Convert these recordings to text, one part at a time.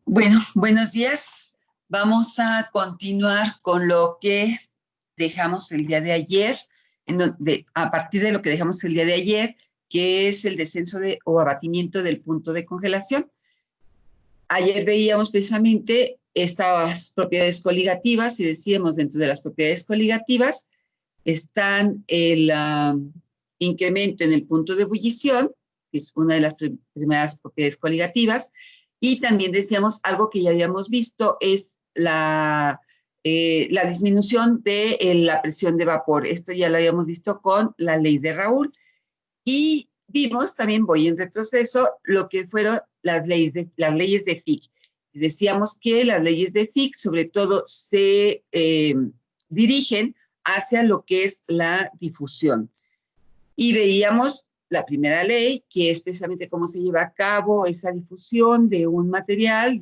Bueno, buenos días. Vamos a continuar con lo que dejamos el día de ayer, a partir de lo que dejamos el día de ayer, que es el descenso o abatimiento del punto de congelación. Ayer veíamos precisamente estas propiedades coligativas y decíamos dentro de las propiedades coligativas están el incremento en el punto de ebullición, que es una de las primeras propiedades coligativas, y también decíamos algo que ya habíamos visto, es la disminución de la presión de vapor. Esto ya lo habíamos visto con la ley de Raoult. Y vimos también, voy en retroceso, lo que fueron las leyes de Fick. Decíamos que las leyes de Fick sobre todo se dirigen hacia lo que es la difusión. Y veíamos la primera ley, que es precisamente cómo se lleva a cabo esa difusión de un material,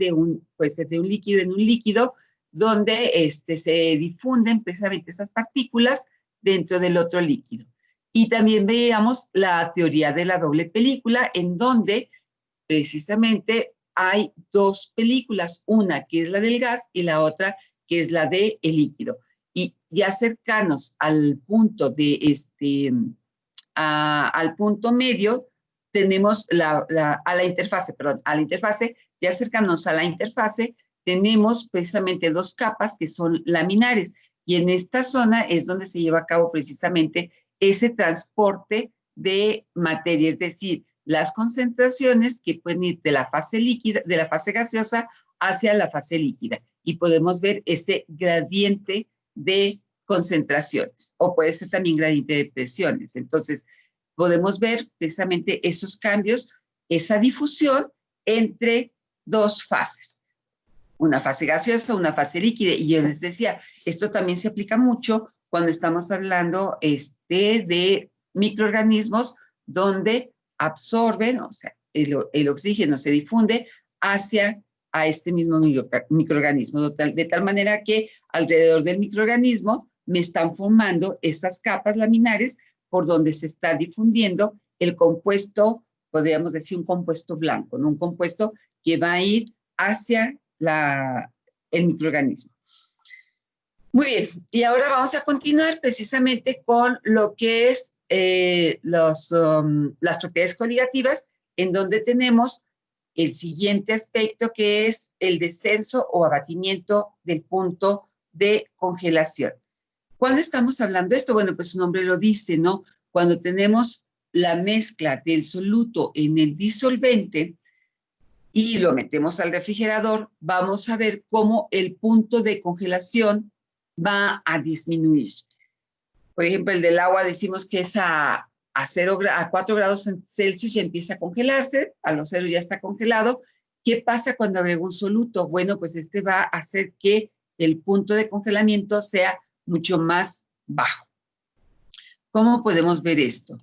puede ser de un líquido en un líquido, donde se difunden precisamente esas partículas dentro del otro líquido. Y también veíamos la teoría de la doble película, en donde precisamente hay dos películas, una que es la del gas y la otra que es la del líquido. Y ya cercanos al punto al punto medio, tenemos a la interfase, ya cercanos a la interfase, tenemos precisamente dos capas que son laminares, y en esta zona es donde se lleva a cabo precisamente ese transporte de materia, es decir, las concentraciones que pueden ir de la fase líquida, de la fase gaseosa hacia la fase líquida, y podemos ver este gradiente de concentraciones, o puede ser también gradiente de presiones. Entonces, podemos ver precisamente esos cambios, esa difusión entre dos fases, una fase gaseosa, una fase líquida. Y yo les decía, esto también se aplica mucho cuando estamos hablando de microorganismos donde absorben, o sea, el oxígeno se difunde hacia a este mismo microorganismo, de tal manera que alrededor del microorganismo me están formando esas capas laminares por donde se está difundiendo el compuesto, podríamos decir un compuesto blanco, ¿no? Un compuesto que va a ir hacia el microorganismo. Muy bien, y ahora vamos a continuar precisamente con lo que es las propiedades coligativas, en donde tenemos el siguiente aspecto, que es el descenso o abatimiento del punto de congelación. ¿Cuándo estamos hablando de esto? Bueno, pues su nombre lo dice, ¿no? Cuando tenemos la mezcla del soluto en el disolvente y lo metemos al refrigerador, vamos a ver cómo el punto de congelación va a disminuir. Por ejemplo, el del agua decimos que es a 4 grados Celsius ya empieza a congelarse, a los 0 ya está congelado. ¿Qué pasa cuando agrego un soluto? Bueno, pues va a hacer que el punto de congelamiento sea mucho más bajo. ¿Cómo podemos ver esto?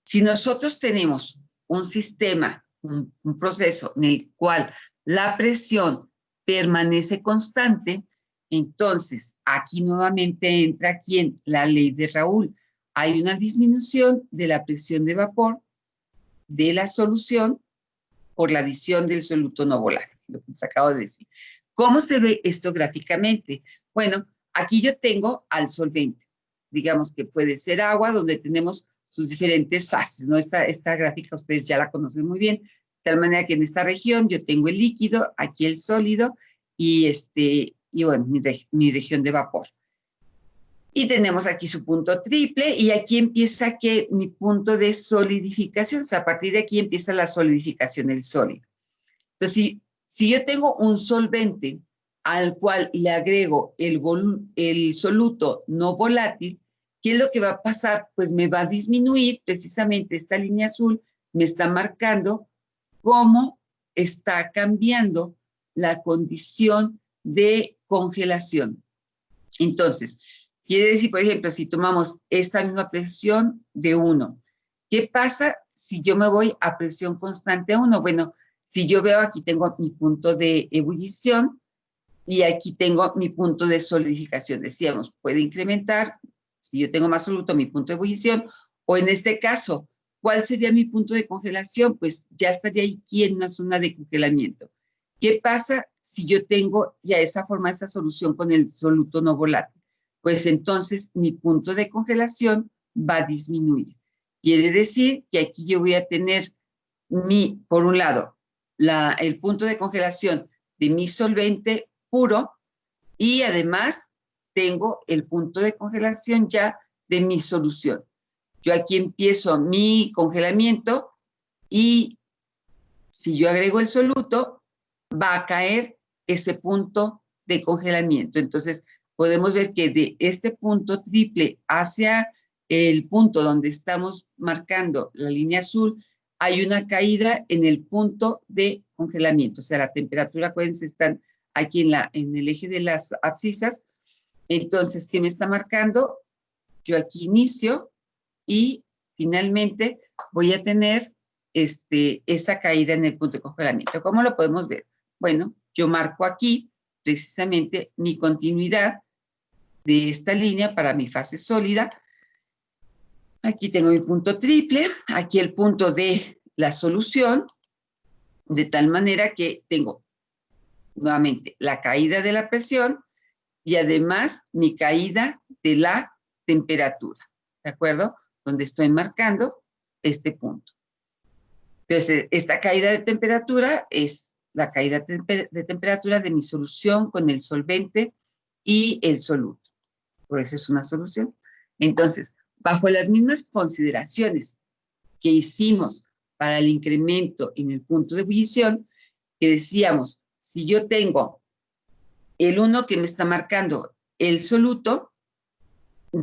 Si nosotros tenemos un sistema, un proceso en el cual la presión permanece constante, entonces aquí nuevamente entra aquí en la ley de Raoult. Hay una disminución de la presión de vapor de la solución por la adición del soluto no volátil, lo que les acabo de decir. ¿Cómo se ve esto gráficamente? Bueno, aquí yo tengo al solvente. Digamos que puede ser agua, donde tenemos sus diferentes fases, ¿no? Esta gráfica ustedes ya la conocen muy bien, de tal manera que en esta región yo tengo el líquido, aquí el sólido, y bueno, mi región de vapor. Y tenemos aquí su punto triple, y aquí empieza mi punto de solidificación, o sea, a partir de aquí empieza la solidificación, el sólido. Entonces, si yo tengo un solvente al cual le agrego el soluto no volátil, ¿qué es lo que va a pasar? Pues me va a disminuir, precisamente esta línea azul me está marcando cómo está cambiando la condición de congelación. Entonces, quiere decir, por ejemplo, si tomamos esta misma presión de 1, ¿qué pasa si yo me voy a presión constante a 1? Bueno, si yo veo aquí tengo mi punto de ebullición y aquí tengo mi punto de solidificación. Decíamos, puede incrementar, si yo tengo más soluto, mi punto de ebullición, o en este caso, ¿cuál sería mi punto de congelación? Pues ya estaría aquí en una zona de congelamiento. ¿Qué pasa si yo tengo ya esa forma, esa solución con el soluto no volátil? Pues entonces mi punto de congelación va a disminuir. Quiere decir que aquí yo voy a tener por un lado, el punto de congelación de mi solvente puro y además tengo el punto de congelación ya de mi solución. Yo aquí empiezo mi congelamiento y si yo agrego el soluto, va a caer ese punto de congelamiento. Entonces, podemos ver que de este punto triple hacia el punto donde estamos marcando la línea azul, hay una caída en el punto de congelamiento. O sea, la temperatura, acuérdense, están aquí en el eje de las abscisas. Entonces, ¿qué me está marcando? Yo aquí inicio y finalmente voy a tener esa caída en el punto de congelamiento. ¿Cómo lo podemos ver? Bueno, yo marco aquí precisamente mi continuidad de esta línea para mi fase sólida. Aquí tengo mi punto triple, aquí el punto de la solución, de tal manera que tengo nuevamente la caída de la presión y además mi caída de la temperatura, ¿de acuerdo? Donde estoy marcando este punto. Entonces, esta caída de temperatura es la caída de temperatura de mi solución con el solvente y el soluto. Por eso es una solución. Entonces, bajo las mismas consideraciones que hicimos para el incremento en el punto de ebullición, que decíamos, si yo tengo el 1 que me está marcando el soluto,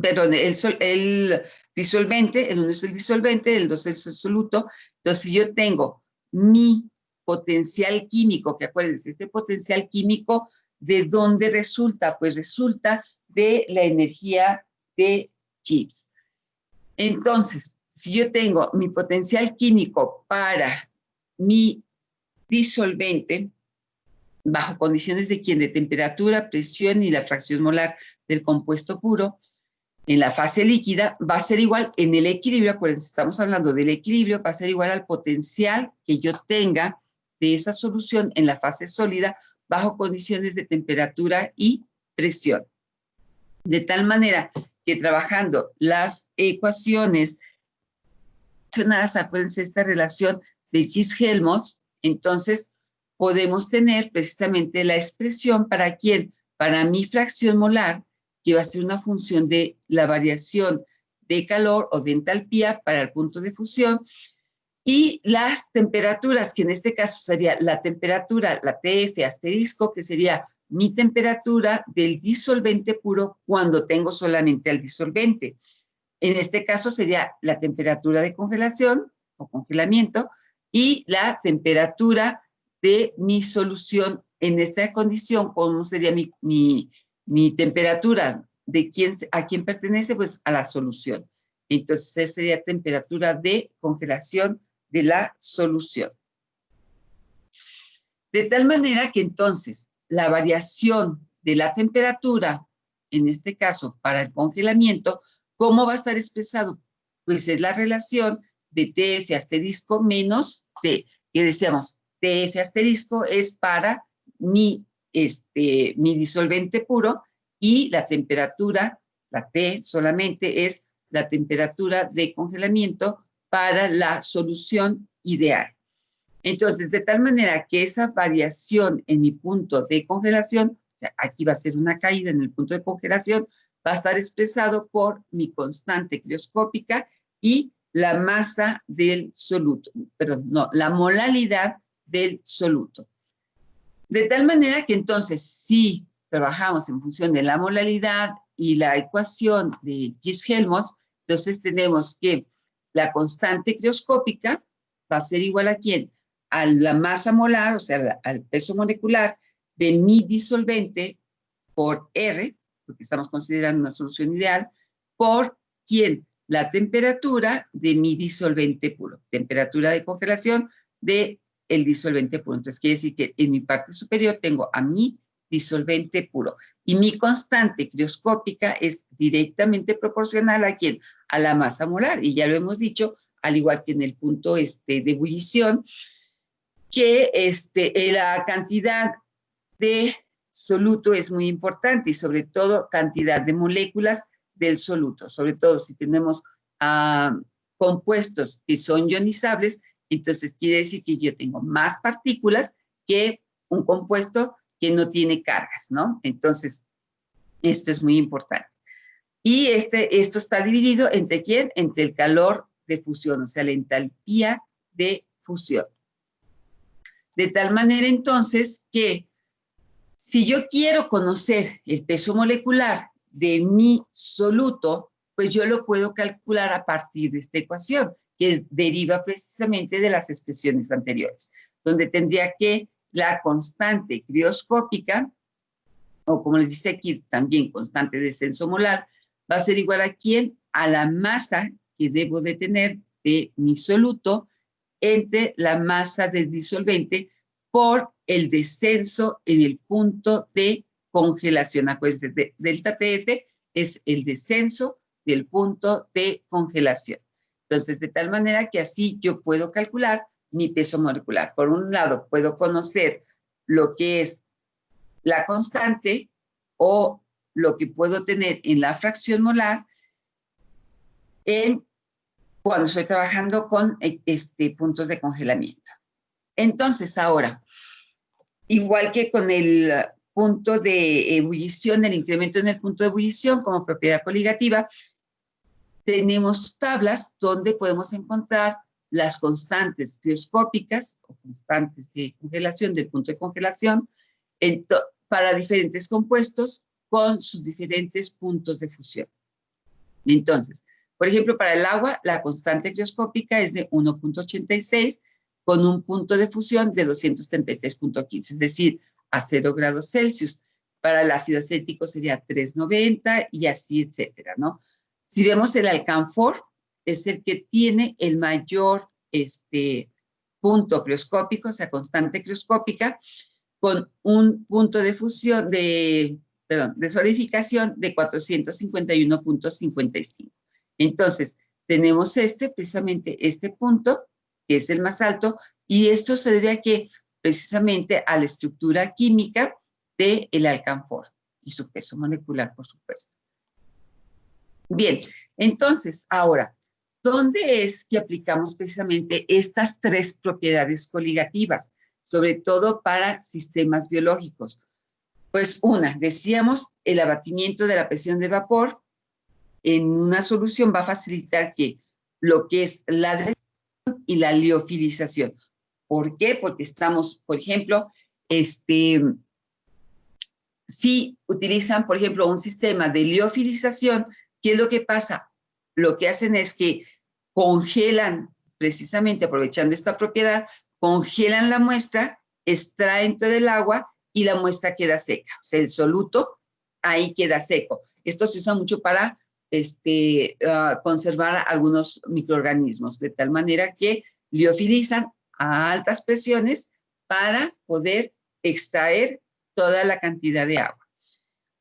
perdón, el disolvente, el 1 es el disolvente, el 2 es el soluto. Entonces, si yo tengo mi potencial químico, que acuérdense, este potencial químico, ¿de dónde resulta? Pues resulta de la energía de Gibbs. Entonces, si yo tengo mi potencial químico para mi disolvente, bajo condiciones de ¿quién? De temperatura, presión y la fracción molar del compuesto puro, en la fase líquida va a ser igual en el equilibrio, acuérdense, estamos hablando del equilibrio, va a ser igual al potencial que yo tenga de esa solución en la fase sólida bajo condiciones de temperatura y presión. De tal manera que trabajando las ecuaciones, acuérdense esta relación de Gibbs-Helmholtz, entonces podemos tener precisamente la expresión para quién, para mi fracción molar, que va a ser una función de la variación de calor o de entalpía para el punto de fusión, y las temperaturas, que en este caso sería la temperatura, la TF asterisco, que sería mi temperatura del disolvente puro cuando tengo solamente al disolvente. En este caso sería la temperatura de congelación o congelamiento y la temperatura de mi solución en esta condición. ¿Cómo sería mi temperatura? ¿A quién pertenece? Pues a la solución. Entonces, esa sería temperatura de congelación de la solución. De tal manera que entonces la variación de la temperatura, en este caso para el congelamiento, ¿cómo va a estar expresado? Pues es la relación de TF asterisco menos T, que decíamos, TF asterisco es para mi disolvente puro y la temperatura, la T solamente es la temperatura de congelamiento para la solución ideal. Entonces, de tal manera que esa variación en mi punto de congelación, o sea, aquí va a ser una caída en el punto de congelación, va a estar expresado por mi constante crioscópica y la masa del soluto, perdón, no, la molalidad del soluto. De tal manera que entonces, si trabajamos en función de la molalidad y la ecuación de Gibbs-Helmholtz, entonces tenemos que la constante crioscópica va a ser igual a ¿quién? A la masa molar, o sea, al peso molecular de mi disolvente por R, porque estamos considerando una solución ideal, por ¿quién? La temperatura de mi disolvente puro, temperatura de congelación de el disolvente puro. Entonces, quiere decir que en mi parte superior tengo a mi disolvente puro. Y mi constante crioscópica es directamente proporcional a ¿quién? A la masa molar. Y ya lo hemos dicho, al igual que en el punto de ebullición, que la cantidad de soluto es muy importante y sobre todo cantidad de moléculas del soluto, sobre todo si tenemos compuestos que son ionizables, entonces quiere decir que yo tengo más partículas que un compuesto que no tiene cargas, ¿no? Entonces, esto es muy importante. Y esto está dividido entre ¿quién? Entre el calor de fusión, o sea, la entalpía de fusión. De tal manera entonces que si yo quiero conocer el peso molecular de mi soluto, pues yo lo puedo calcular a partir de esta ecuación, que deriva precisamente de las expresiones anteriores, donde tendría que la constante crioscópica, o como les dice aquí, también constante de descenso molar, va a ser igual a ¿quién? A la masa que debo de tener de mi soluto entre la masa del disolvente por el descenso en el punto de congelación. Acuérdense, delta TF es el descenso del punto de congelación. Entonces, de tal manera que así yo puedo calcular mi peso molecular. Por un lado, puedo conocer lo que es la constante o lo que puedo tener en la fracción molar cuando estoy trabajando con puntos de congelamiento. Entonces, ahora, igual que con el punto de ebullición, el incremento en el punto de ebullición como propiedad coligativa, tenemos tablas donde podemos encontrar las constantes crioscópicas o constantes de congelación del punto de congelación para diferentes compuestos con sus diferentes puntos de fusión. Entonces, por ejemplo, para el agua, la constante crioscópica es de 1.86 con un punto de fusión de 233.15, es decir, a 0 grados Celsius. Para el ácido acético sería 390 y así, etcétera, ¿no? Si vemos el alcanfor, es el que tiene el mayor punto crioscópico, o sea, constante crioscópica, con un punto de fusión de solidificación de 451.55. Entonces, tenemos precisamente este punto, que es el más alto, y esto se debe a que, precisamente, a la estructura química del alcanfor y su peso molecular, por supuesto. Bien, entonces, ahora, ¿dónde es que aplicamos precisamente estas tres propiedades coligativas? Sobre todo para sistemas biológicos. Pues una, decíamos, el abatimiento de la presión de vapor en una solución va a facilitar que lo que es la degradación y la liofilización. ¿Por qué? Porque estamos, por ejemplo, si utilizan, por ejemplo, un sistema de liofilización, ¿qué es lo que pasa? Lo que hacen es que congelan, precisamente aprovechando esta propiedad, congelan la muestra, extraen todo el agua y la muestra queda seca. O sea, el soluto ahí queda seco. Esto se usa mucho para conservar algunos microorganismos, de tal manera que liofilizan a altas presiones para poder extraer toda la cantidad de agua.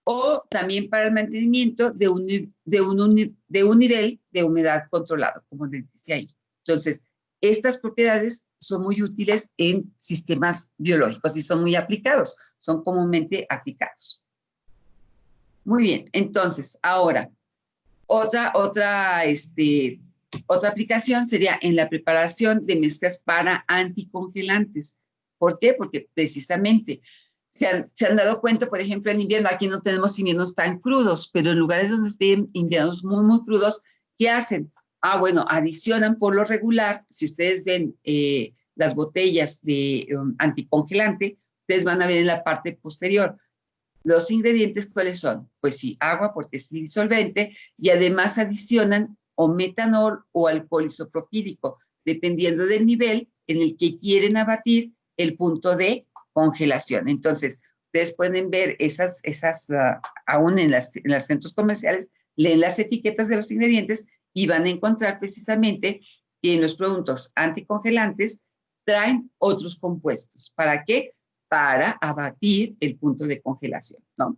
O también para el mantenimiento de un nivel de humedad controlado, como les dice ahí. Entonces, estas propiedades son muy útiles en sistemas biológicos y son muy aplicados, son comúnmente aplicados. Muy bien, entonces, ahora, otra aplicación sería en la preparación de mezclas para anticongelantes. ¿Por qué? Porque precisamente se han dado cuenta, por ejemplo, en invierno, aquí no tenemos inviernos tan crudos, pero en lugares donde estén inviernos muy, muy crudos, ¿qué hacen? Bueno, adicionan por lo regular, si ustedes ven las botellas de anticongelante, ustedes van a ver en la parte posterior. Los ingredientes, ¿cuáles son? Pues sí, agua porque es disolvente y además adicionan o metanol o alcohol isopropílico, dependiendo del nivel en el que quieren abatir el punto de congelación. Entonces, ustedes pueden ver aún en los centros comerciales, leen las etiquetas de los ingredientes y van a encontrar precisamente que en los productos anticongelantes traen otros compuestos. ¿Para qué? Para abatir el punto de congelación, ¿no?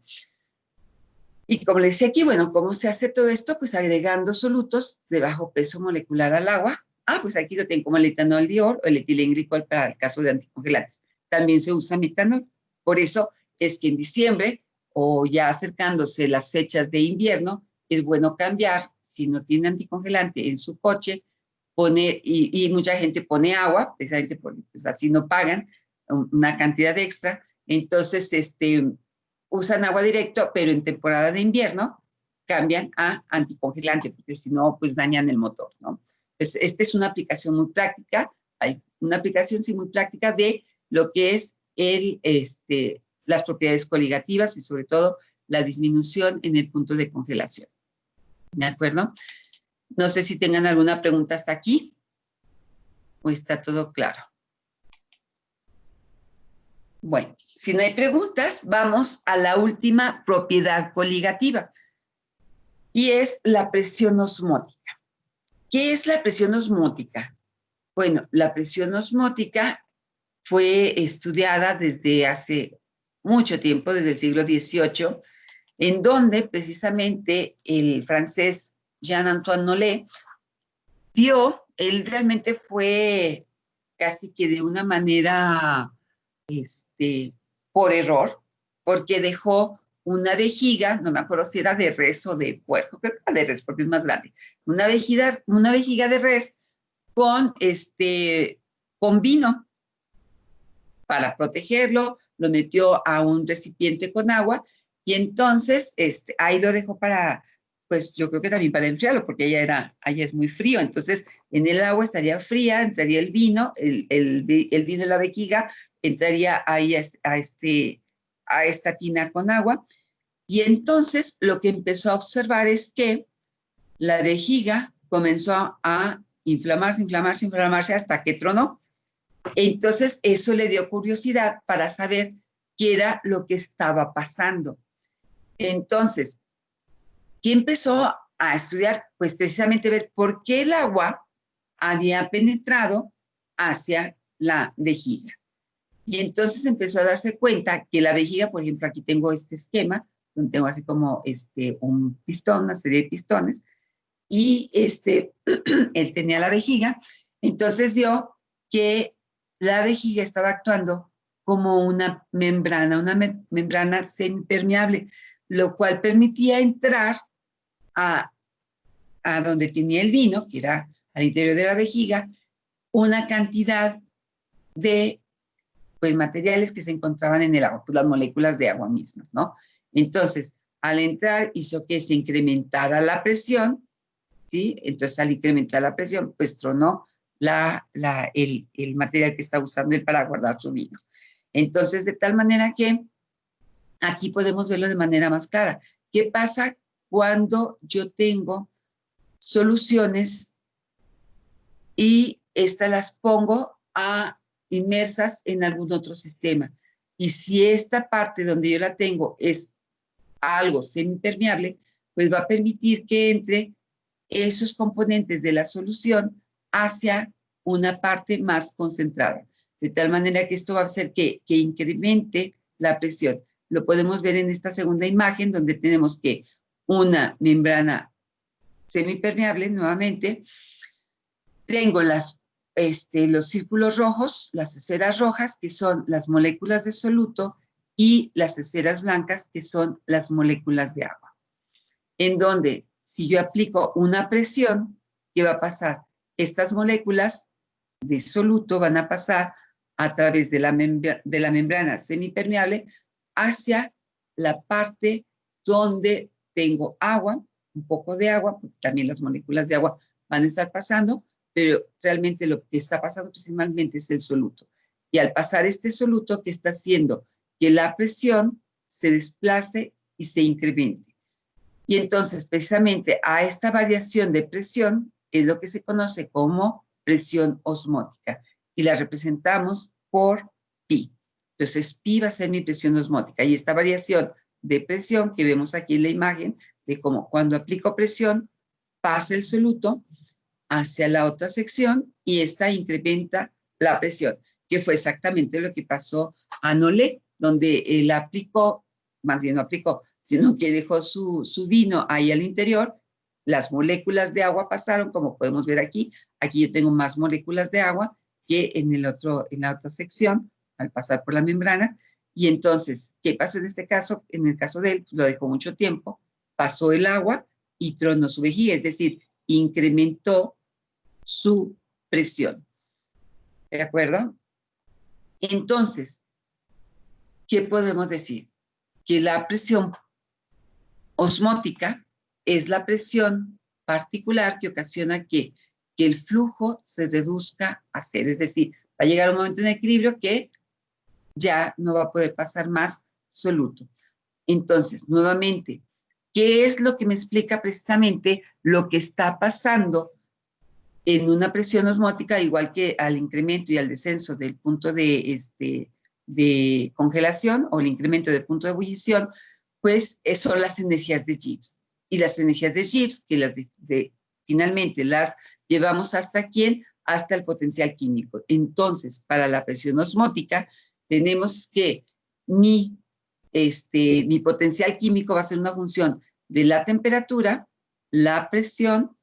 Y como les decía aquí, bueno, ¿cómo se hace todo esto? Pues agregando solutos de bajo peso molecular al agua. Pues aquí lo tengo como el etanol diol o el etilenglicol para el caso de anticongelantes. También se usa metanol. Por eso es que en diciembre o ya acercándose las fechas de invierno, es bueno cambiar, si no tiene anticongelante en su coche, poner, y mucha gente pone agua, precisamente porque pues, así no pagan una cantidad extra, entonces usan agua directo, pero en temporada de invierno cambian a anticongelante, porque si no, pues dañan el motor, ¿no? Entonces, esta es una aplicación muy práctica, hay una aplicación sí muy práctica de lo que es las propiedades coligativas y sobre todo la disminución en el punto de congelación. ¿De acuerdo? No sé si tengan alguna pregunta hasta aquí o está todo claro. Bueno, si no hay preguntas, vamos a la última propiedad coligativa y es la presión osmótica. ¿Qué es la presión osmótica? Bueno, la presión osmótica fue estudiada desde hace mucho tiempo, desde el siglo XVIII, en donde precisamente el francés Jean-Antoine Nollet vio, él realmente fue casi que de una manera por error, porque dejó una vejiga, no me acuerdo si era de res o de puerco, creo que era de res porque es más grande, una vejiga de res con vino para protegerlo, lo metió a un recipiente con agua y entonces ahí lo dejó para, pues yo creo que también para enfriarlo, porque allá es muy frío, entonces en el agua estaría fría, entraría el vino, el vino en la vejiga, entraría ahí a esta tina con agua, y entonces lo que empezó a observar es que la vejiga comenzó a inflamarse hasta que tronó. Entonces, eso le dio curiosidad para saber qué era lo que estaba pasando. Entonces, ¿qué empezó a estudiar? Pues precisamente ver por qué el agua había penetrado hacia la vejiga. Y entonces empezó a darse cuenta que la vejiga, por ejemplo, aquí tengo este esquema, donde tengo así como un pistón, una serie de pistones, y él tenía la vejiga, entonces vio que la vejiga estaba actuando como una membrana semipermeable, lo cual permitía entrar a, a donde tenía el vino, que era al interior de la vejiga, una cantidad de pues, materiales que se encontraban en el agua, pues las moléculas de agua mismas, ¿no? Entonces, al entrar hizo que se incrementara la presión, ¿sí? Entonces, al incrementar la presión, pues tronó el material que está usando él para guardar su vino. Entonces, de tal manera que aquí podemos verlo de manera más clara. ¿Qué pasa cuando yo tengo soluciones y estas las pongo inmersas en algún otro sistema? Y si esta parte donde yo la tengo es algo semipermeable, pues va a permitir que entre esos componentes de la solución hacia una parte más concentrada. De tal manera que esto va a hacer que incremente la presión. Lo podemos ver en esta segunda imagen, donde tenemos que una membrana semipermeable, nuevamente, tengo los círculos rojos, las esferas rojas, que son las moléculas de soluto, y las esferas blancas, que son las moléculas de agua. En donde, si yo aplico una presión, ¿qué va a pasar? Estas moléculas de soluto van a pasar a través de la membrana semipermeable hacia la parte donde tengo agua, un poco de agua, porque también las moléculas de agua van a estar pasando, pero realmente lo que está pasando principalmente es el soluto. Y al pasar este soluto, ¿qué está haciendo? Que la presión se desplace y se incremente. Y entonces, precisamente a esta variación de presión es lo que se conoce como presión osmótica y la representamos por pi. Entonces, pi va a ser mi presión osmótica y esta variación de presión que vemos aquí en la imagen de cómo cuando aplico presión pasa el soluto hacia la otra sección y esta incrementa la presión, que fue exactamente lo que pasó a Nollet, donde él aplicó, más bien no aplicó, sino que dejó su vino ahí al interior, las moléculas de agua pasaron, como podemos ver aquí, aquí yo tengo más moléculas de agua que en la otra sección, al pasar por la membrana, Y entonces, ¿qué pasó en este caso? En el caso de él, lo dejó mucho tiempo, pasó el agua y tronó su vejiga, es decir, incrementó su presión. ¿De acuerdo? Entonces, ¿qué podemos decir? Que la presión osmótica es la presión particular que ocasiona que el flujo se reduzca a cero. Es decir, va a llegar un momento en equilibrio que ya no va a poder pasar más soluto. Entonces, nuevamente, ¿qué es lo que me explica precisamente lo que está pasando en una presión osmótica, igual que al incremento y al descenso del punto de congelación o el incremento del punto de ebullición? Pues son las energías de Gibbs. Y las energías de Gibbs, que finalmente las llevamos hasta ¿quién? Hasta el potencial químico. Entonces, para la presión osmótica, tenemos que mi potencial químico va a ser una función de la temperatura, la presión,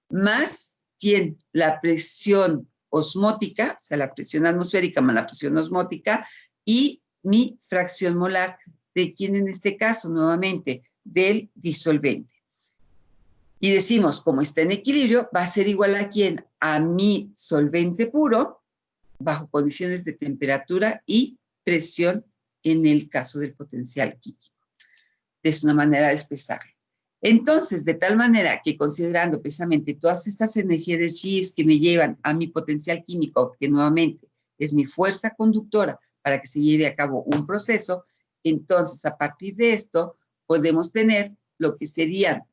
más ¿quién? La presión osmótica, o sea, la presión atmosférica más la presión osmótica, y mi fracción molar, de quién en este caso, nuevamente, del disolvente. Y decimos, como está en equilibrio, va a ser igual a quién? A mi solvente puro, bajo condiciones de temperatura y presión en el caso del potencial químico. Es una manera de expresarlo. Entonces, de tal manera que considerando precisamente todas estas energías de Gibbs que me llevan a mi potencial químico, que nuevamente es mi fuerza conductora para que se lleve a cabo un proceso, entonces a partir de esto podemos tener lo que sería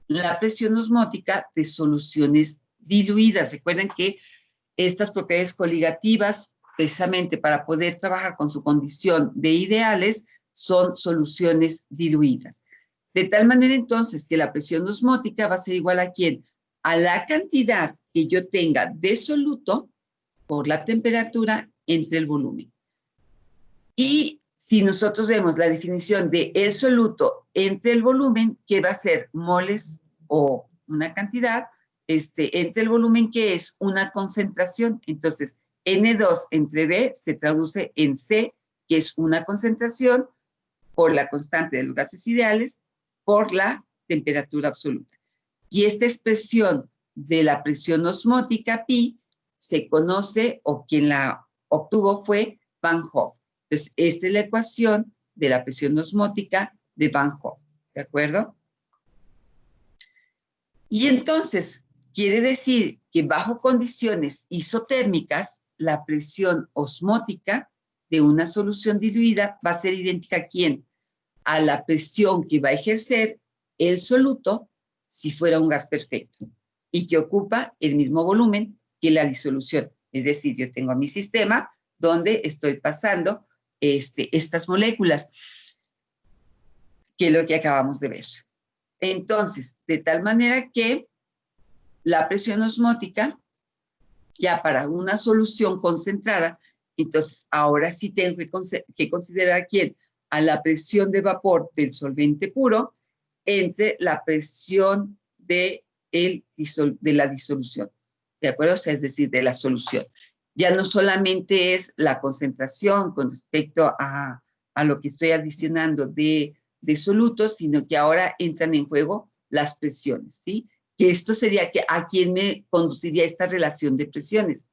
la presión osmótica de soluciones diluidas. Recuerden que estas propiedades coligativas, precisamente para poder trabajar con su condición de ideales, son soluciones diluidas. De tal manera entonces que la presión osmótica va a ser igual a ¿quién? A la cantidad que yo tenga de soluto por la temperatura entre el volumen. Y si nosotros vemos la definición de el soluto entre el volumen, que va a ser moles o una cantidad, entre el volumen, que es una concentración. Entonces, N2 entre B se traduce en C, que es una concentración por la constante de los gases ideales, por la temperatura absoluta. Y esta expresión de la presión osmótica pi se conoce, o quien la obtuvo fue Van Hoff. Entonces, esta es la ecuación de la presión osmótica de Van Hoff. ¿De acuerdo? Y entonces, quiere decir que bajo condiciones isotérmicas, la presión osmótica de una solución diluida va a ser idéntica a ¿quién? A la presión que va a ejercer el soluto si fuera un gas perfecto y que ocupa el mismo volumen que la disolución. Es decir, yo tengo mi sistema donde estoy pasando estas moléculas, que es lo que acabamos de ver. Entonces, de tal manera que la presión osmótica, ya para una solución concentrada, entonces ahora sí tengo que considerar ¿quién? A la presión de vapor del solvente puro entre la presión de la disolución, ¿de acuerdo? O sea, es decir, de la solución. Ya no solamente es la concentración con respecto a lo que estoy adicionando de solutos, sino que ahora entran en juego las presiones, ¿sí? Que esto sería a quién me conduciría esta relación de presiones,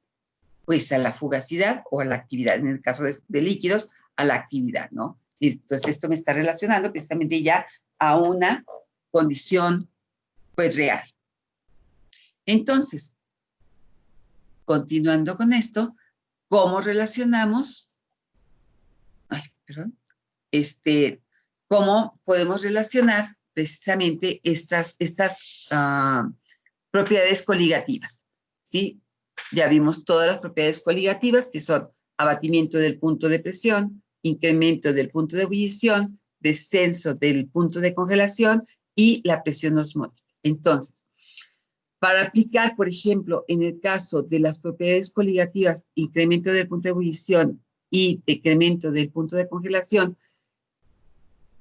pues a la fugacidad o a la actividad, en el caso de líquidos, a la actividad, ¿no? Entonces esto me está relacionando precisamente ya a una condición pues real. Entonces, continuando con esto, ¿cómo relacionamos? Ay, perdón. ¿Cómo podemos relacionar precisamente estas propiedades coligativas? ¿Sí? Ya vimos todas las propiedades coligativas, que son abatimiento del punto de presión, incremento del punto de ebullición, descenso del punto de congelación y la presión osmótica. Entonces, para aplicar, por ejemplo, en el caso de las propiedades coligativas, incremento del punto de ebullición y decremento del punto de congelación,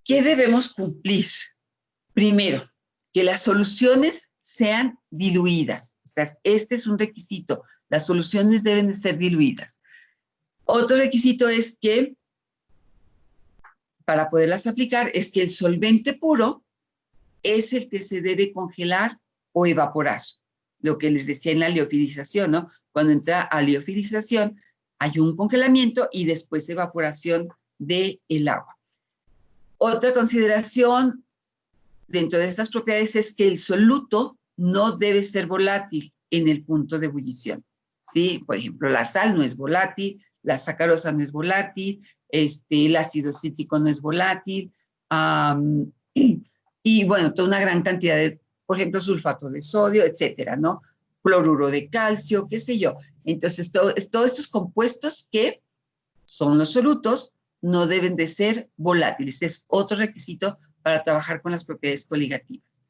¿qué debemos cumplir? Primero, que las soluciones sean diluidas. O sea, este es un requisito. Las soluciones deben de ser diluidas. Otro requisito es que para poderlas aplicar es que el solvente puro es el que se debe congelar o evaporar. Lo que les decía en la liofilización, ¿no? Cuando entra a liofilización, hay un congelamiento y después evaporación del agua. Otra consideración dentro de estas propiedades es que el soluto no debe ser volátil en el punto de ebullición, ¿sí? Por ejemplo, la sal no es volátil, la sacarosa no es volátil, el ácido cítrico no es volátil, y bueno, toda una gran cantidad de, por ejemplo, sulfato de sodio, etcétera, ¿no? Cloruro de calcio, qué sé yo. Entonces, todos estos compuestos que son los solutos no deben de ser volátiles. Es otro requisito para trabajar con las propiedades coligativas.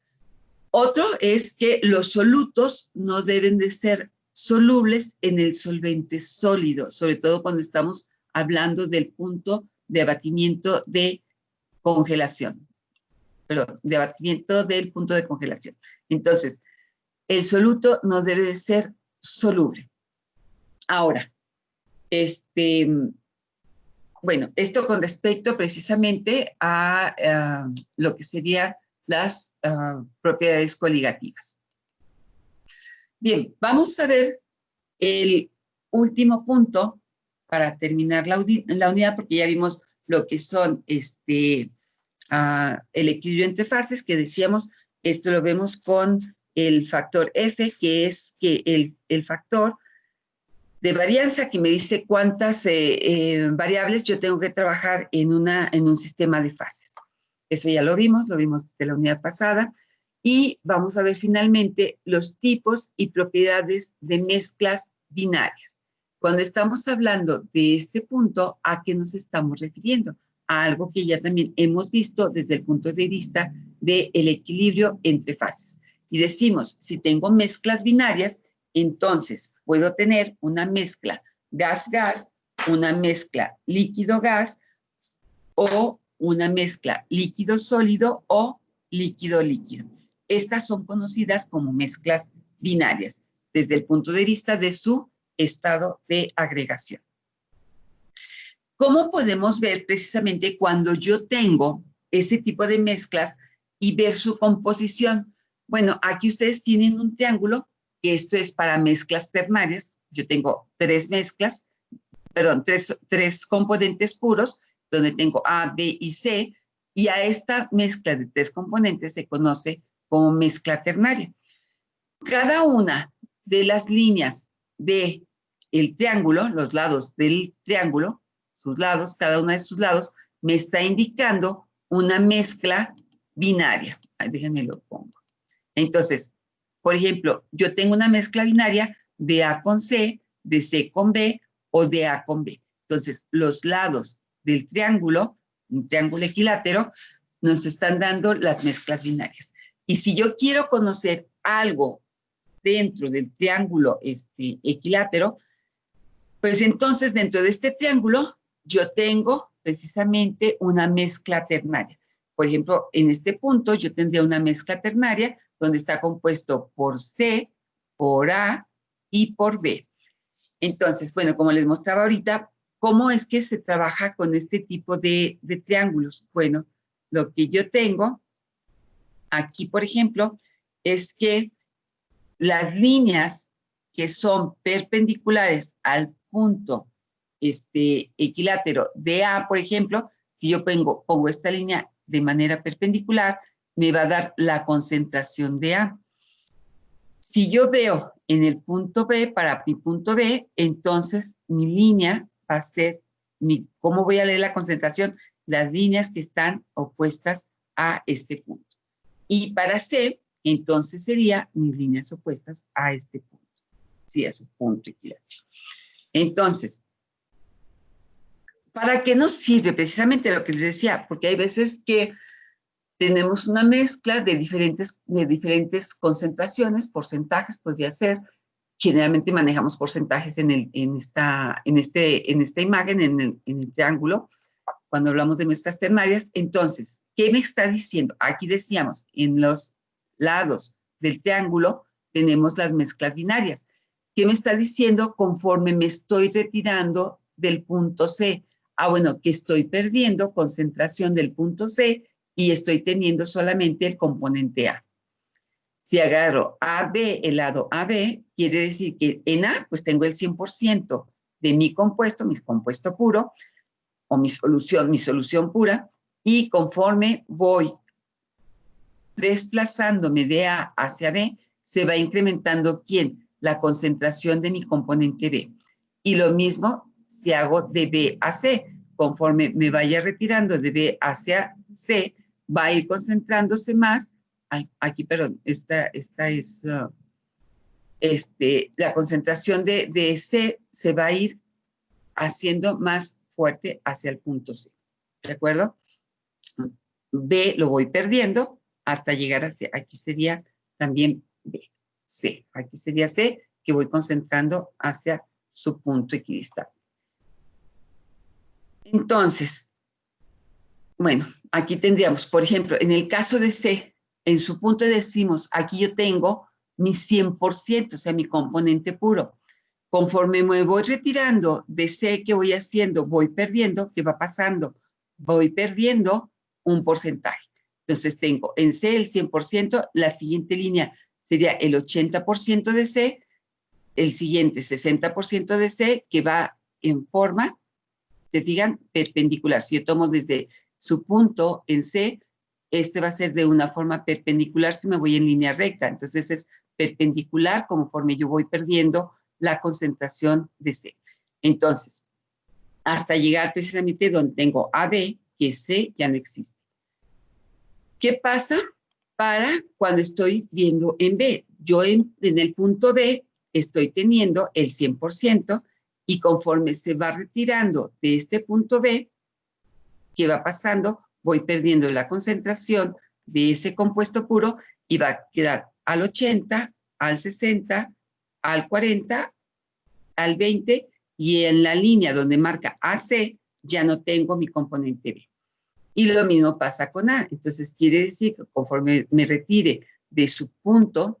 Otro es que los solutos no deben de ser solubles en el solvente sólido, sobre todo cuando estamos hablando del punto de abatimiento de congelación, perdón, de abatimiento del punto de congelación. Entonces, el soluto no debe de ser soluble. Ahora, bueno, esto con respecto precisamente a lo que serían las propiedades coligativas. Bien, vamos a ver el último punto para terminar la unidad, porque ya vimos lo que son el equilibrio entre fases, que decíamos, esto lo vemos con el factor F, que es que el factor de varianza que me dice cuántas variables yo tengo que trabajar en un sistema de fases. Eso ya lo vimos desde la unidad pasada. Y vamos a ver finalmente los tipos y propiedades de mezclas binarias. Cuando estamos hablando de este punto, ¿a qué nos estamos refiriendo? A algo que ya también hemos visto desde el punto de vista del equilibrio entre fases. Y decimos, si tengo mezclas binarias, entonces puedo tener una mezcla gas-gas, una mezcla líquido-gas o una mezcla líquido-sólido o líquido-líquido. Estas son conocidas como mezclas binarias desde el punto de vista de su estado de agregación. ¿Cómo podemos ver precisamente cuando yo tengo ese tipo de mezclas y ver su composición? Bueno, aquí ustedes tienen un triángulo, que esto es para mezclas ternarias. Yo tengo tres componentes puros, donde tengo A, B y C, y a esta mezcla de tres componentes se conoce como mezcla ternaria. Cada una de las líneas del triángulo, los lados del triángulo, sus lados, cada una de sus lados, me está indicando una mezcla binaria. Ay, déjenme lo pongo. Entonces, por ejemplo, yo tengo una mezcla binaria de A con C, de C con B o de A con B. Entonces, los lados del triángulo, un triángulo equilátero, nos están dando las mezclas binarias. Y si yo quiero conocer algo dentro del triángulo equilátero, pues entonces dentro de este triángulo yo tengo precisamente una mezcla ternaria. Por ejemplo, en este punto yo tendría una mezcla ternaria donde está compuesto por C, por A y por B. Entonces, bueno, como les mostraba ahorita, ¿cómo es que se trabaja con este tipo de triángulos? Bueno, lo que yo tengo aquí, por ejemplo, es que las líneas que son perpendiculares al punto equilátero de A, por ejemplo, si yo pongo esta línea de manera perpendicular, me va a dar la concentración de A. Si yo veo en el punto B, para mi punto B, entonces mi línea va a ser, ¿cómo voy a leer la concentración? Las líneas que están opuestas a este punto. Y para C, entonces serían mis líneas opuestas a este punto. Sí, a su punto equilátero. Entonces, ¿para qué nos sirve precisamente lo que les decía? Porque hay veces que tenemos una mezcla de diferentes concentraciones, porcentajes podría ser. Generalmente manejamos porcentajes en esta imagen, en el triángulo, cuando hablamos de mezclas ternarias. Entonces, ¿qué me está diciendo? Aquí decíamos, en los lados del triángulo tenemos las mezclas binarias. ¿Qué me está diciendo? Conforme me estoy retirando del punto C Bueno, que estoy perdiendo concentración del punto C y estoy teniendo solamente el componente A. Si agarro AB, el lado AB, quiere decir que en A, pues tengo el 100% de mi compuesto puro, o mi solución pura, y conforme voy desplazándome de A hacia B, se va incrementando, ¿quién? La concentración de mi componente B. Y lo mismo si hago de B a C. Conforme me vaya retirando de B hacia C, va a ir concentrándose más. Ay, aquí, perdón, esta es la concentración de C se va a ir haciendo más fuerte hacia el punto C. ¿De acuerdo? B lo voy perdiendo hasta llegar a C. Aquí sería también B, C. Aquí sería C, que voy concentrando hacia su punto equidistante. Entonces, bueno, aquí tendríamos, por ejemplo, en el caso de C, en su punto decimos, aquí yo tengo mi 100%, o sea, mi componente puro. Conforme me voy retirando de C, ¿qué voy haciendo? Voy perdiendo, ¿qué va pasando? Voy perdiendo un porcentaje. Entonces tengo en C el 100%, la siguiente línea sería el 80% de C, el siguiente 60% de C, que va en forma, se digan, perpendicular. Si yo tomo desde su punto en C, este va a ser de una forma perpendicular si me voy en línea recta. Entonces es perpendicular conforme yo voy perdiendo la concentración de C. Entonces, hasta llegar precisamente donde tengo AB, que C ya no existe. ¿Qué pasa para cuando estoy viendo en B? Yo en el punto B estoy teniendo el 100% y conforme se va retirando de este punto B, ¿qué va pasando? Voy perdiendo la concentración de ese compuesto puro y va a quedar al 80, al 60, al 40, al 20 y en la línea donde marca AC ya no tengo mi componente B. Y lo mismo pasa con A. Entonces quiere decir que conforme me retire de su punto,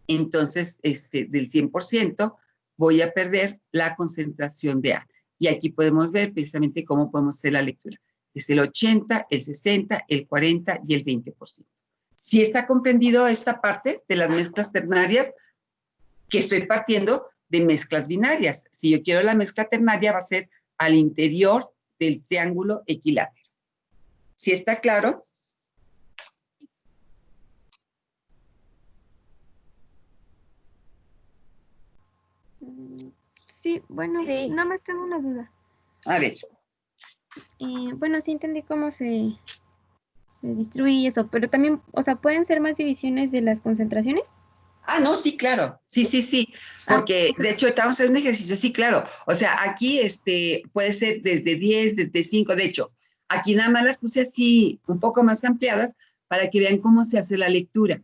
entonces del 100%, voy a perder la concentración de A. Y aquí podemos ver precisamente cómo podemos hacer la lectura. Es el 80, el 60, el 40 y el 20%. Si está comprendido esta parte de las mezclas ternarias, que estoy partiendo de mezclas binarias. Si yo quiero la mezcla ternaria, va a ser al interior del triángulo equilátero. ¿Sí está claro? Sí, bueno, Sí. nada más tengo una duda. A ver. Bueno, sí entendí cómo se distribuye eso, pero también, o sea, ¿pueden ser más divisiones de las concentraciones? No, sí, claro. Sí, sí, sí. Porque Okay. de hecho estamos haciendo un ejercicio, sí, claro. O sea, aquí puede ser desde 10, desde 5. De hecho, aquí nada más las puse así un poco más ampliadas para que vean cómo se hace la lectura.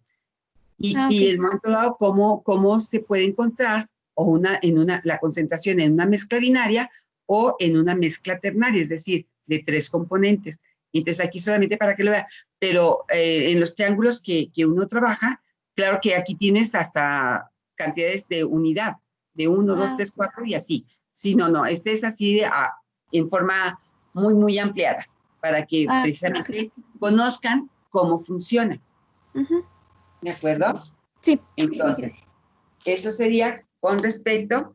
Y en un momento dado, cómo se puede encontrar la concentración en una mezcla binaria o en una mezcla ternaria, es decir, de 3 componentes. Entonces aquí solamente para que lo vean, pero en los triángulos que uno trabaja, claro que aquí tienes hasta cantidades de unidad, de 1, 2, 3, 4 y así. Sí, no, este es así en forma muy, muy ampliada, para que precisamente conozcan cómo funciona. ¿De acuerdo? Sí. Entonces, eso sería con respecto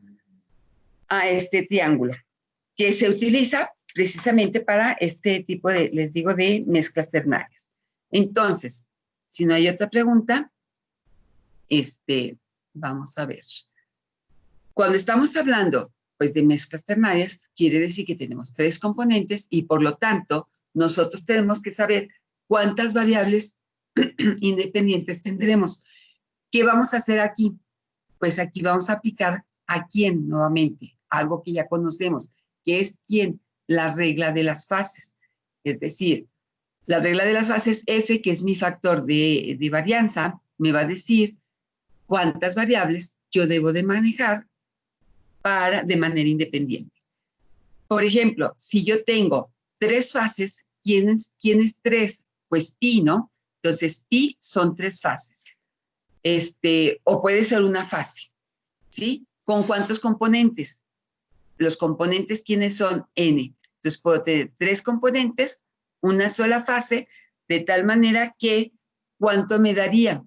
a este triángulo, que se utiliza precisamente para este tipo de, les digo, de mezclas ternarias. Entonces, si no hay otra pregunta, vamos a ver. Cuando estamos hablando, pues, de mezclas ternarias, quiere decir que tenemos 3 componentes y, por lo tanto, nosotros tenemos que saber cuántas variables independientes tendremos. ¿Qué vamos a hacer aquí? Pues aquí vamos a aplicar a quién nuevamente, algo que ya conocemos, que es quién, la regla de las fases. Es decir, la regla de las fases F, que es mi factor de varianza, me va a decir cuántas variables yo debo de manejar de manera independiente. Por ejemplo, si yo tengo 3 fases, ¿quién es 3? Pues pi, ¿no? Entonces, pi son 3 fases. O puede ser una fase, ¿sí? ¿Con cuántos componentes? Los componentes, ¿quiénes son? N. Entonces puedo tener 3 componentes, una sola fase, de tal manera que, ¿cuánto me daría?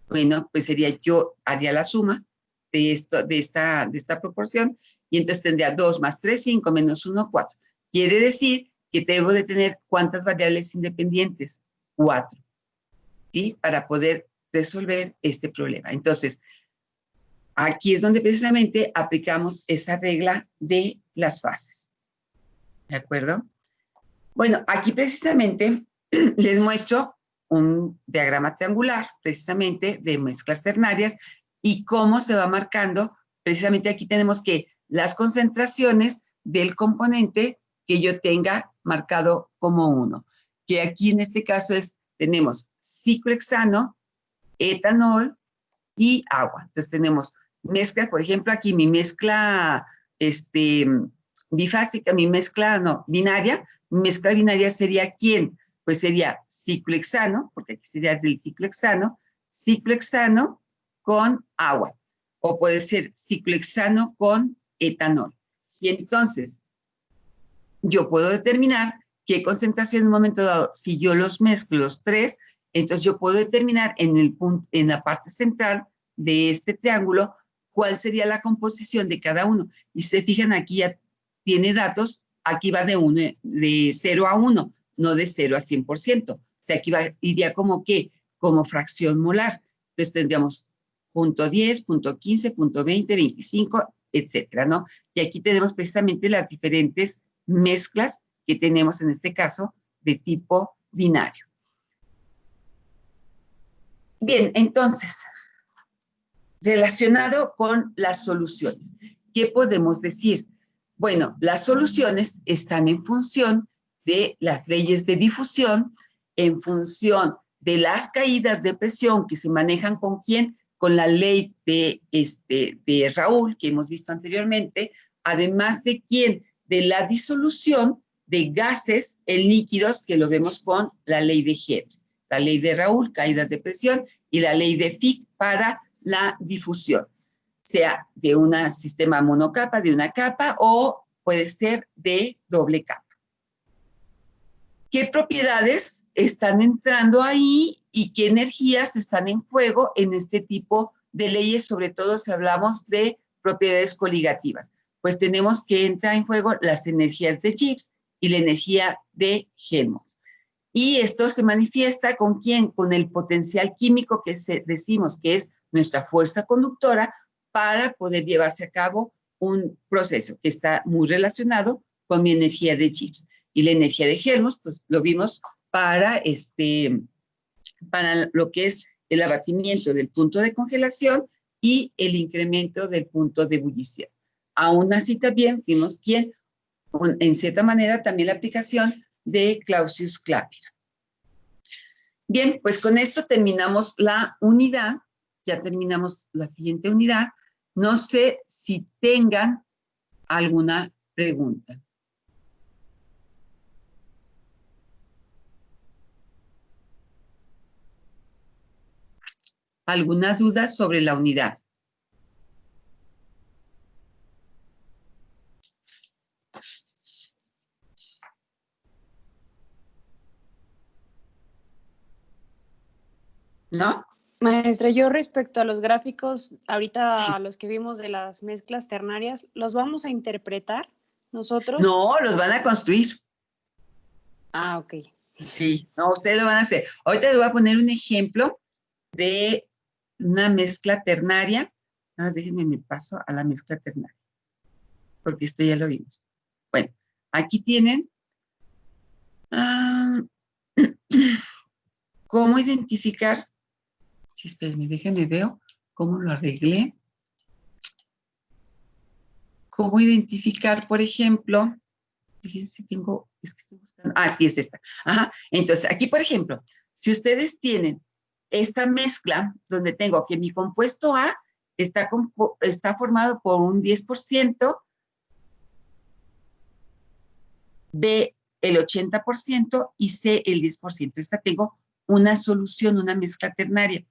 Bueno, pues sería, yo haría la suma de esta proporción, y entonces tendría 2 más 3, 5, menos 1, 4. Quiere decir que debo de tener, ¿cuántas variables independientes? 4, ¿sí? Para poder resolver este problema. Entonces, aquí es donde precisamente aplicamos esa regla de las fases. ¿De acuerdo? Bueno, aquí precisamente les muestro un diagrama triangular, precisamente de mezclas ternarias, y cómo se va marcando. Precisamente aquí tenemos que las concentraciones del componente que yo tenga marcado como 1, que aquí en este caso tenemos ciclohexano, etanol y agua. Entonces tenemos mezclas, por ejemplo, aquí mi mezcla bifásica, binaria. Mi mezcla binaria sería ¿quién? Pues sería ciclohexano, porque aquí sería del ciclohexano con agua. O puede ser ciclohexano con etanol. Y entonces, yo puedo determinar qué concentración en un momento dado, si yo los mezclo los 3, entonces yo puedo determinar en la parte central de este triángulo cuál sería la composición de cada uno. Y se fijan, aquí ya tiene datos, aquí va de 0 a 1, no de 0 a 100%. O sea, aquí iría como que, como fracción molar. Entonces tendríamos 0.10, 0.15, 0.20, 25, etcétera, ¿no? Y aquí tenemos precisamente las diferentes mezclas que tenemos en este caso de tipo binario. Bien, entonces, relacionado con las soluciones, ¿qué podemos decir? Bueno, las soluciones están en función de las leyes de difusión, en función de las caídas de presión que se manejan con quién, con la ley de Raoult, que hemos visto anteriormente, además de quién, de la disolución de gases en líquidos, que lo vemos con la ley de Henry, la ley de Raoult, caídas de presión, y la ley de Fick para la difusión, sea de un sistema monocapa, de una capa, o puede ser de doble capa. ¿Qué propiedades están entrando ahí y qué energías están en juego en este tipo de leyes? Sobre todo si hablamos de propiedades coligativas. Pues tenemos que entrar en juego las energías de Gibbs y la energía de Helmholtz. Y esto se manifiesta ¿con quién? Con el potencial químico que decimos que es nuestra fuerza conductora para poder llevarse a cabo un proceso que está muy relacionado con mi energía de Gibbs. Y la energía de Helmholtz, pues lo vimos para lo que es el abatimiento del punto de congelación y el incremento del punto de ebullición. Aún así también vimos quién, en cierta manera, también la aplicación de Clausius-Clapeyron. Bien, pues con esto terminamos la unidad, ya terminamos la siguiente unidad. No sé si tengan alguna pregunta. ¿Alguna duda sobre la unidad? ¿No? Maestra, yo respecto a los gráficos, ahorita los que vimos de las mezclas ternarias, ¿los vamos a interpretar nosotros? No, los van a construir. Ah, ok. Sí, no, ustedes lo van a hacer. Ahorita les voy a poner un ejemplo de una mezcla ternaria. Nada más déjenme me paso a la mezcla ternaria, porque esto ya lo vimos. Bueno, aquí tienen cómo identificar. Sí, espérenme, déjenme veo cómo lo arreglé. Cómo identificar, por ejemplo, fíjense, es que estoy buscando, sí, es esta. Ajá, entonces, aquí, por ejemplo, si ustedes tienen esta mezcla donde tengo que mi compuesto A está formado por un 10%, B el 80% y C el 10%. Esta tengo una solución, una mezcla ternaria,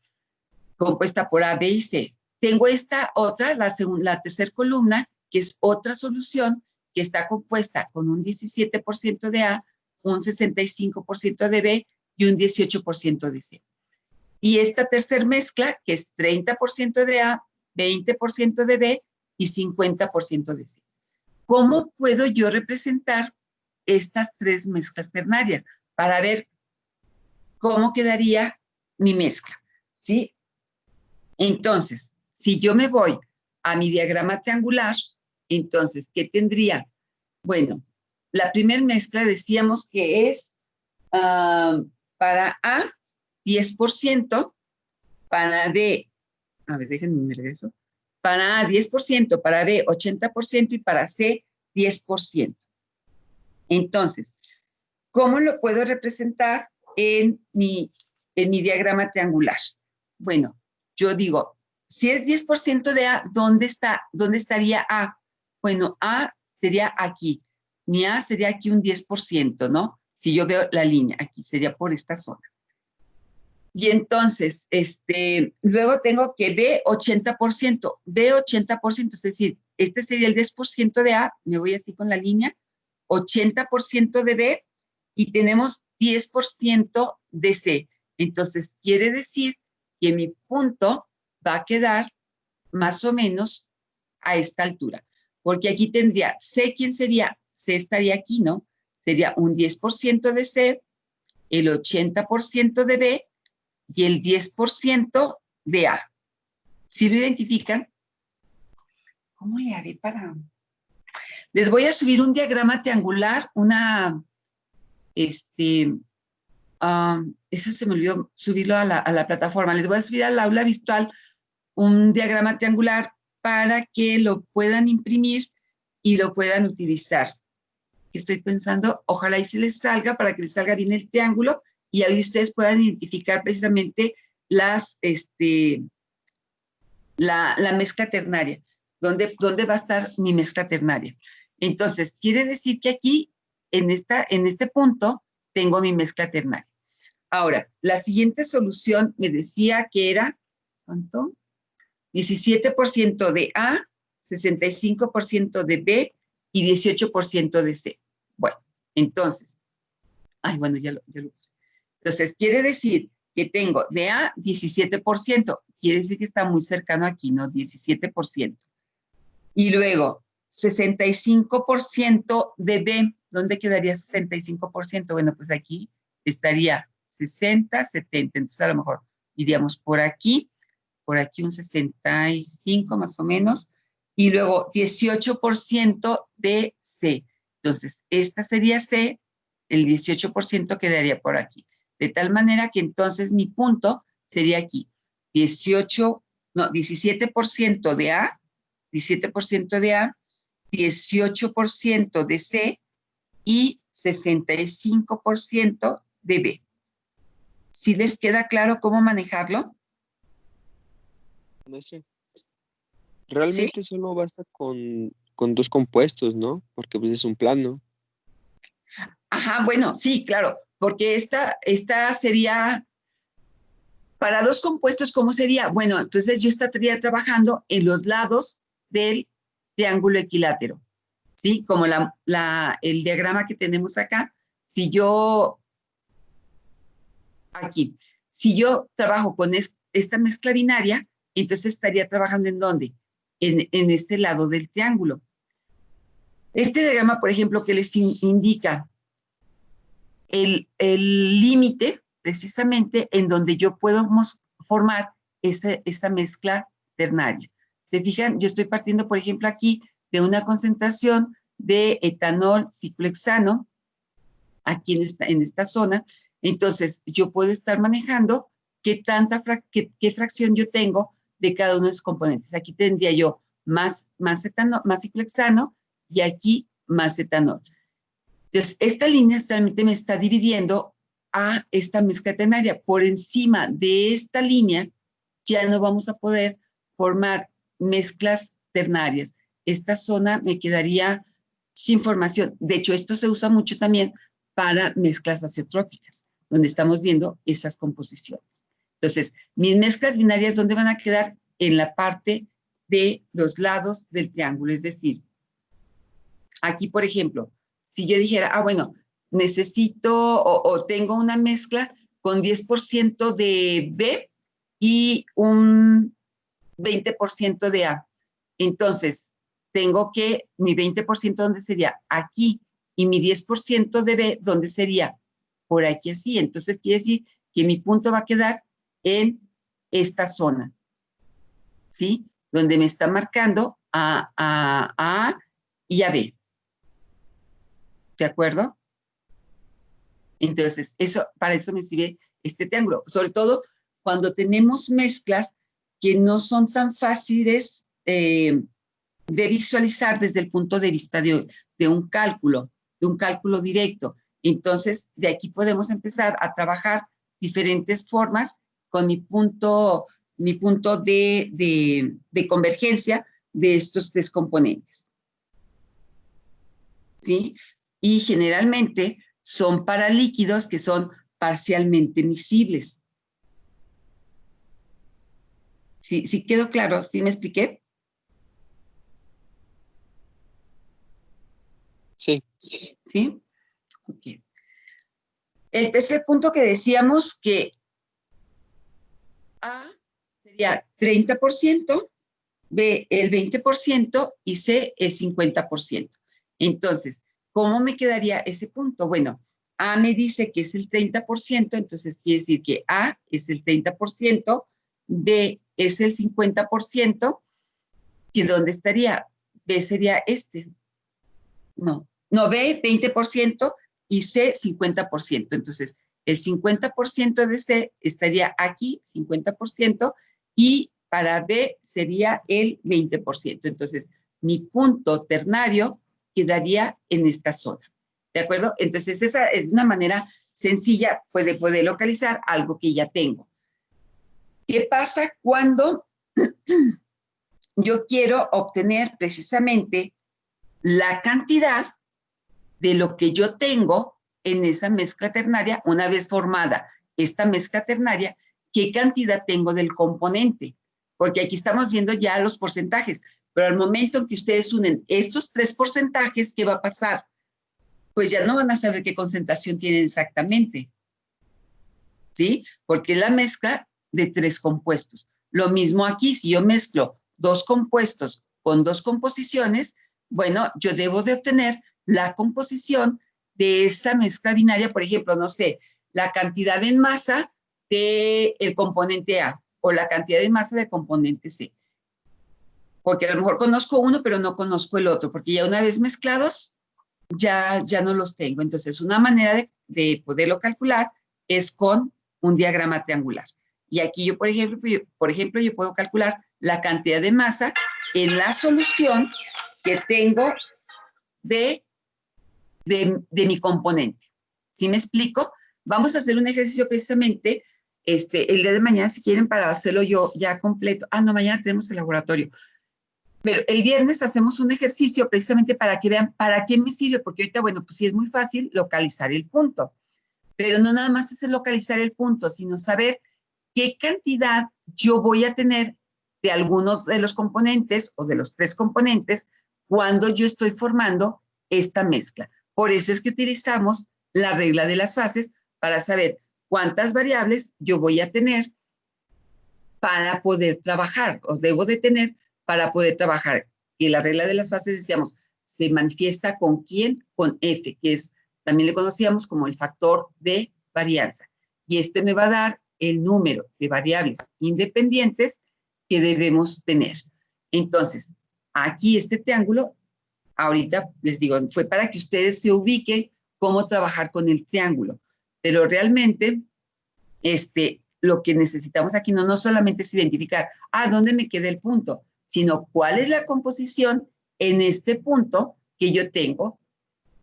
compuesta por A, B y C. Tengo esta otra, la tercera columna, que es otra solución, que está compuesta con un 17% de A, un 65% de B y un 18% de C. Y esta tercera mezcla, que es 30% de A, 20% de B y 50% de C. ¿Cómo puedo yo representar estas tres mezclas ternarias para ver cómo quedaría mi mezcla? ¿Sí? Entonces, si yo me voy a mi diagrama triangular, entonces, ¿qué tendría? Bueno, la primera mezcla decíamos que es para A, 10%, para B, a ver, déjenme me regreso, para A, 10%, para B, 80% y para C, 10%. Entonces, ¿cómo lo puedo representar en mi diagrama triangular? Bueno, yo digo, si es 10% de A, ¿dónde estaría A? Bueno, A sería aquí. Mi A sería aquí un 10%, ¿no? Si yo veo la línea, aquí sería por esta zona. Y entonces, luego tengo que B 80%, B 80%, es decir, este sería el 10% de A, me voy así con la línea, 80% de B y tenemos 10% de C. Entonces, quiere decir que mi punto va a quedar más o menos a esta altura, porque aquí tendría C, ¿quién sería? C estaría aquí, ¿no? Sería un 10% de C, el 80% de B y el 10% de A. ¿Sí lo identifican? ¿Cómo le haré para...? Les voy a subir un diagrama triangular, eso se me olvidó subirlo a la plataforma. Les voy a subir al aula virtual un diagrama triangular para que lo puedan imprimir y lo puedan utilizar. Estoy pensando, ojalá y se les salga para que les salga bien el triángulo y ahí ustedes puedan identificar precisamente la mezcla ternaria. ¿Dónde va a estar mi mezcla ternaria? Entonces, quiere decir que aquí, en este punto, tengo mi mezcla ternaria. Ahora, la siguiente solución me decía que era, ¿cuánto? 17% de A, 65% de B y 18% de C. Bueno, entonces, bueno, ya lo puse. Entonces, quiere decir que tengo de A 17%, quiere decir que está muy cercano aquí, ¿no? 17%. Y luego, 65% de B, ¿dónde quedaría 65%? Bueno, pues aquí estaría 60, 70, entonces a lo mejor iríamos por aquí un 65 más o menos, y luego 18% de C. Entonces, esta sería C, el 18% quedaría por aquí. De tal manera que entonces mi punto sería aquí, 17% de A, 17% de A, 18% de C y 65% de B. ¿Sí les queda claro cómo manejarlo? Maestra, ¿Sí? realmente solo basta con dos compuestos, ¿no? Porque pues es un plano. Ajá, bueno, sí, claro, porque esta sería, para dos compuestos, ¿cómo sería? Bueno, entonces yo estaría trabajando en los lados del triángulo equilátero, ¿sí? Como el diagrama que tenemos acá, si yo trabajo con esta mezcla binaria, entonces estaría trabajando ¿en dónde? En este lado del triángulo. Este diagrama, por ejemplo, que les indica el límite precisamente en donde yo puedo formar esa mezcla ternaria. ¿Se fijan? Yo estoy partiendo, por ejemplo, aquí de una concentración de etanol ciclohexano, aquí en esta zona. Entonces, yo puedo estar manejando qué fracción yo tengo de cada uno de los componentes. Aquí tendría yo más ciclohexano y aquí más etanol. Entonces, esta línea realmente me está dividiendo a esta mezcla ternaria. Por encima de esta línea ya no vamos a poder formar mezclas ternarias. Esta zona me quedaría sin formación. De hecho, esto se usa mucho también para mezclas azeotrópicas, donde estamos viendo esas composiciones. Entonces, mis mezclas binarias, ¿dónde van a quedar? En la parte de los lados del triángulo, es decir, Aquí, por ejemplo, si yo dijera, ah, bueno, necesito o tengo una mezcla con 10% de B y un 20% de A. Entonces, tengo que, mi 20% ¿dónde sería? Aquí. Y mi 10% de B, ¿dónde sería? Por aquí así. Entonces, quiere decir que mi punto va a quedar en esta zona, ¿sí? Donde me está marcando A y a B. ¿De acuerdo? Entonces, para eso me sirve este triángulo. Sobre todo cuando tenemos mezclas que no son tan fáciles de visualizar desde el punto de vista de un cálculo directo. Entonces, de aquí podemos empezar a trabajar diferentes formas con mi punto de convergencia de estos tres componentes. ¿Sí? Y generalmente son para líquidos que son parcialmente miscibles. ¿Sí quedó claro? ¿Sí me expliqué? Sí. ¿Sí? Ok. El tercer punto que decíamos que A sería 30%, B el 20% y C el 50%. Entonces, ¿cómo me quedaría ese punto? Bueno, A me dice que es el 30%, entonces quiere decir que A es el 30%, B es el 50%, ¿y dónde estaría? B sería este. No, B 20% y C 50%. Entonces, el 50% de C estaría aquí, 50%, y para B sería el 20%. Entonces, mi punto ternario quedaría en esta zona. ¿De acuerdo? Entonces, esa es una manera sencilla de poder localizar algo que ya tengo. ¿Qué pasa cuando yo quiero obtener precisamente la cantidad de lo que yo tengo en esa mezcla ternaria una vez formada esta mezcla ternaria, qué cantidad tengo del componente? Porque aquí estamos viendo ya los porcentajes, pero al momento en que ustedes unen estos tres porcentajes, ¿qué va a pasar? Pues ya no van a saber qué concentración tienen exactamente, ¿sí? Porque es la mezcla de tres compuestos. Lo mismo aquí, si yo mezclo dos compuestos con dos composiciones, bueno, yo debo de obtener la composición de esa mezcla binaria, por ejemplo, no sé, la cantidad en masa del componente A o la cantidad en masa del componente C. Porque a lo mejor conozco uno, pero no conozco el otro, porque ya una vez mezclados, ya no los tengo. Entonces, una manera de poderlo calcular es con un diagrama triangular. Y aquí yo, por ejemplo, yo puedo calcular la cantidad de masa en la solución que tengo de mi componente. ¿Sí me explico? Vamos a hacer un ejercicio precisamente el día de mañana, si quieren, para hacerlo yo ya completo. Ah, no, mañana tenemos el laboratorio. Pero el viernes hacemos un ejercicio precisamente para que vean para qué me sirve, porque ahorita, bueno, pues sí es muy fácil localizar el punto, pero no nada más es el localizar el punto, sino saber qué cantidad yo voy a tener de algunos de los componentes o de los tres componentes cuando yo estoy formando esta mezcla. Por eso es que utilizamos la regla de las fases para saber cuántas variables yo voy a tener para poder trabajar, o debo de tener para poder trabajar. Y la regla de las fases, decíamos, se manifiesta con quién, con F, que es, también le conocíamos como el factor de varianza. Y este me va a dar el número de variables independientes que debemos tener. Entonces, aquí este triángulo, ahorita les digo, fue para que ustedes se ubiquen cómo trabajar con el triángulo. Pero realmente, lo que necesitamos aquí no solamente es identificar, ¿dónde me queda el punto? Sino cuál es la composición en este punto que yo tengo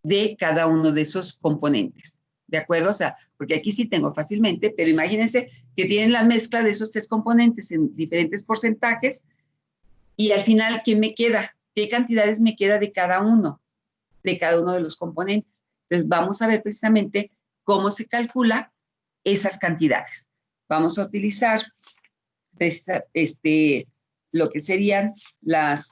de cada uno de esos componentes. ¿De acuerdo? O sea, porque aquí sí tengo fácilmente, pero imagínense que tienen la mezcla de esos tres componentes en diferentes porcentajes y al final, ¿qué me queda? ¿Qué cantidades me queda de cada uno de los componentes? Entonces, vamos a ver precisamente cómo se calcula esas cantidades. Vamos a utilizar lo que serían las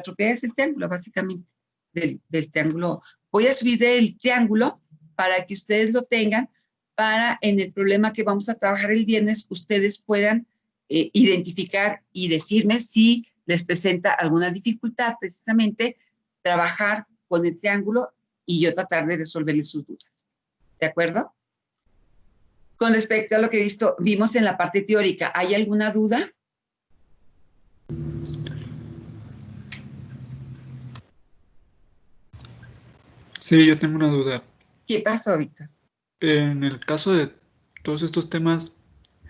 propiedades del triángulo, básicamente. del triángulo. Voy a subir el triángulo para que ustedes lo tengan, para en el problema que vamos a trabajar el viernes, ustedes puedan identificar y decirme si les presenta alguna dificultad, precisamente trabajar con el triángulo y yo tratar de resolverles sus dudas. ¿De acuerdo? Con respecto a lo que vimos en la parte teórica, ¿hay alguna duda? Sí, yo tengo una duda. ¿Qué pasó, Víctor? En el caso de todos estos temas,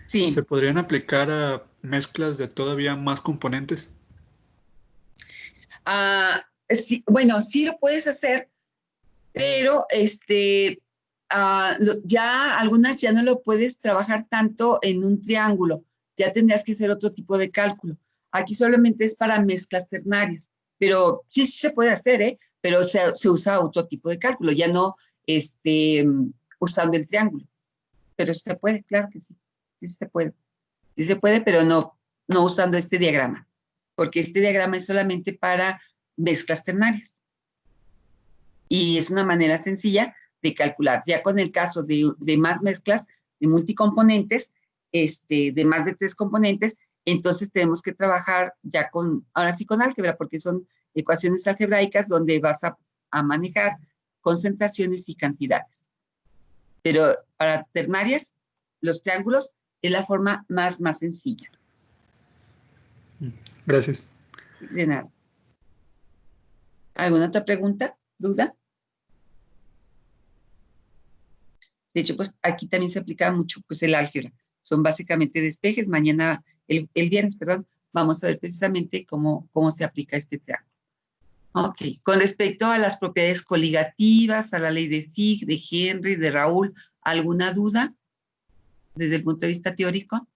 Sí. ¿se podrían aplicar a mezclas de todavía más componentes? Sí, bueno, sí lo puedes hacer, pero ya algunas ya no lo puedes trabajar tanto en un triángulo, ya tendrías que hacer otro tipo de cálculo. Aquí solamente es para mezclas ternarias, pero sí, sí se puede hacer, ¿eh? Pero se usa otro tipo de cálculo, ya no usando el triángulo. Pero se puede, claro que sí, sí se puede. Sí se puede, pero no usando este diagrama, porque este diagrama es solamente para mezclas ternarias. Y es una manera sencilla de calcular. Ya con el caso de más mezclas, de multicomponentes, de más de 3 componentes, entonces tenemos que trabajar ya ahora sí con álgebra, porque son ecuaciones algebraicas donde vas a manejar concentraciones y cantidades. Pero para ternarias, los triángulos es la forma más sencilla. Gracias. De nada. ¿Alguna otra pregunta? ¿Duda? De hecho, pues aquí también se aplica mucho pues el álgebra. Son básicamente despejes. Mañana, el viernes, perdón, vamos a ver precisamente cómo se aplica este triángulo. Ok, con respecto a las propiedades coligativas, a la ley de Fick, de Henry, de Raúl, ¿alguna duda desde el punto de vista teórico?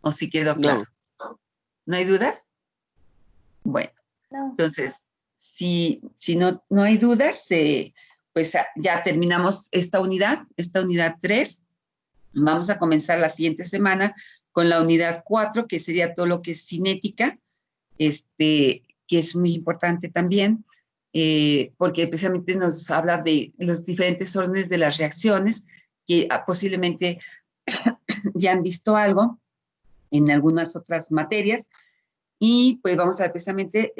¿O si quedó claro? ¿No hay dudas? Bueno, No. entonces, si no hay dudas, pues ya terminamos esta unidad 3. Vamos a comenzar la siguiente semana con la unidad 4, que sería todo lo que es cinética, que es muy importante también, porque precisamente nos habla de los diferentes órdenes de las reacciones, que posiblemente ya han visto algo en algunas otras materias, y pues vamos a ver precisamente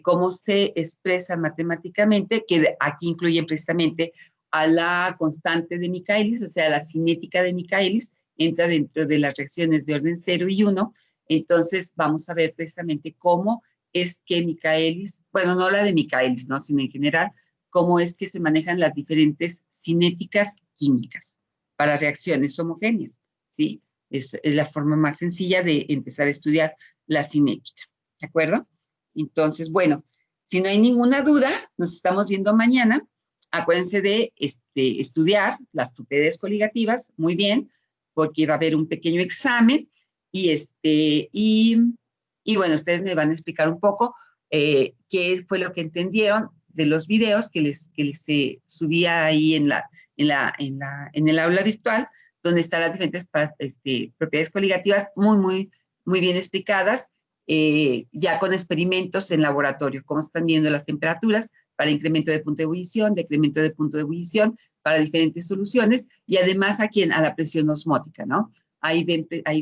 cómo se expresa matemáticamente, que aquí incluyen precisamente a la constante de Michaelis, o sea, la cinética de Michaelis, entra dentro de las reacciones de orden 0 y 1. Entonces vamos a ver precisamente cómo es que Michaelis, bueno, no la de Michaelis, ¿no? Sino en general, cómo es que se manejan las diferentes cinéticas químicas para reacciones homogéneas, ¿sí? Es la forma más sencilla de empezar a estudiar la cinética. ¿De acuerdo? Entonces, bueno, si no hay ninguna duda, nos estamos viendo mañana. Acuérdense de estudiar las propiedades coligativas, muy bien, porque va a haber un pequeño examen y bueno, ustedes me van a explicar un poco qué fue lo que entendieron de los videos que les subía ahí en el aula virtual, donde están las diferentes propiedades coligativas muy bien explicadas, ya con experimentos en laboratorio, cómo están viendo las temperaturas para incremento de punto de ebullición, decremento de punto de ebullición, para diferentes soluciones, y además aquí a la presión osmótica, ¿no? Ahí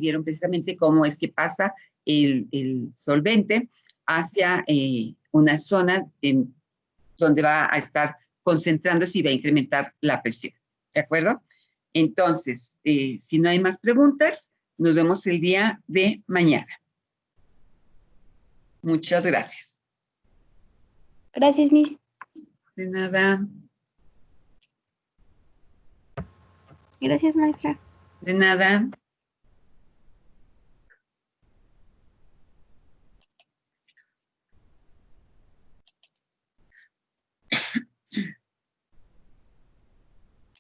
vieron precisamente cómo es que pasa el solvente hacia una zona donde va a estar concentrándose y va a incrementar la presión, ¿de acuerdo? Entonces, si no hay más preguntas, nos vemos el día de mañana. Muchas gracias. Gracias, Miss. De nada. Gracias, maestra. De nada.